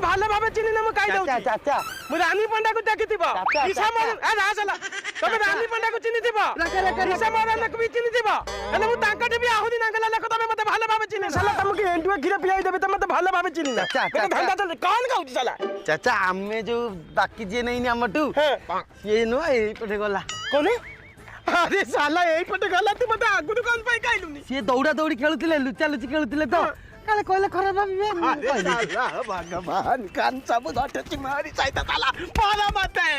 ভালোভাবে চিনি না, মু কাই দউছি। চাচা মু রানী পଣ୍ଡা কো দেখিতিবা। চাচা, ইসা চাচা। মরন এ রাসলা। তবে রানী পণ্ডা কো চিনিতিবা। ইসা মরন কো বি চিনিতিবা। হেলে মু তাঙ্কাটে বি আহুদি নাঙ্গলা লেখ তবে মতে ভালোভাবে চিনি না। শালা তমকে এন্টুয়া ক্ষীর পিয়াই দেবে তবে মতে ভালোভাবে চিনি না। চাচা, মতে ধান্দা চলে কোন গাউছি শালা। চাচা আমি যে বাকি যে নেইনি আমাটু হ্যাঁ সে নয় এইপটে গলা কোনে? আরে শালা এইপটে গলা তুই মতে আগুরু কোন পাই কাইলুনি? সে দৌড়া দৌড়ি খেলুଥିଲେ লুচা লুচি খেলুଥିଲେ তো কালে কইলে খরাপ ভাবিবে আরে শালা ভগবান কান সব ধটছি মারি চাইতা শালা পারা মতে।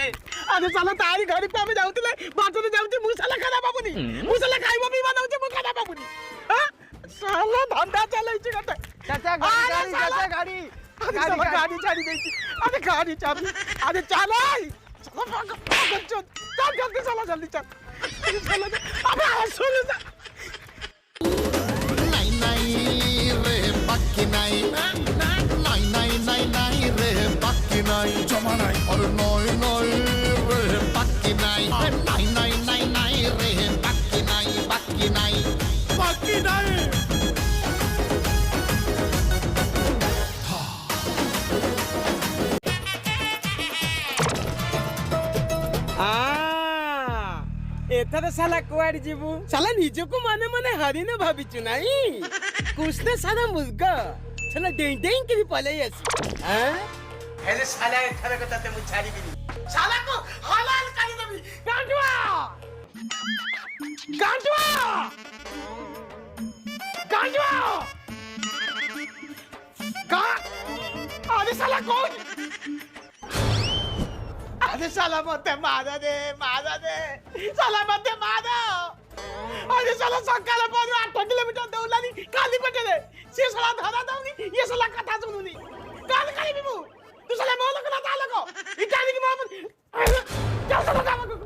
আরে শালা তারি ঘরে পে আমি যাউতিলে বাটরে যাউতি মু শালা খানা বাবুনি। মু শালা খাইবো বিমান হউছি মু খানা বাবুনি। হ্যাঁ শালা ধান্দা চালাইছি গটে। চাচা আরে গাড়ি শালা! চাচা গাড়ি গাড়ি গাড়ি ছাড়ি দেইছি। আরে গাড়ি চাবি। আরে চালাই। শালা পাগল চল। চল জলদি শালা জলদি চল। আরে শালা আবে আসলে না। নাই নাই রে বাকি নাই নাই নাই নাই নাই রে বাকি নাই জমা নাই আর নয় নয় রে বাকি নাই নাই নাই নাই নাই রে বাকি নাই বাকি নাই বাকি নাই এথর শালা কুয়াড় ଯିବୁ শালা নিজକୁ মনে মনে হরিণ ভাবিଛୁ নাই কৃষ্ণ সারা মুলগা শালা ডেই ডেই করে পলাই আসি হ্যাঁ হেলে শালা এথর কথা তে মু ছাড়িবিনি শালাକୁ হালাল করে দেবি গাঁটুয়া গাঁটুয়া গাঁটুয়া কা আরে শালা কোন আরে শালা মতে মারা দে শালা মতে মারা আরে শালা সকালে পরে 8 কিলোমিটার দৌড়ানি কালি পেটে রে সে শালা ধরা দাওনি ইয়ে শালা কথা শুনুনি কাল কালি বিমু তুই শালা মোহ লোক না তা লোক ইটানি কি মোহাম্মদ যাও শালা কাম কর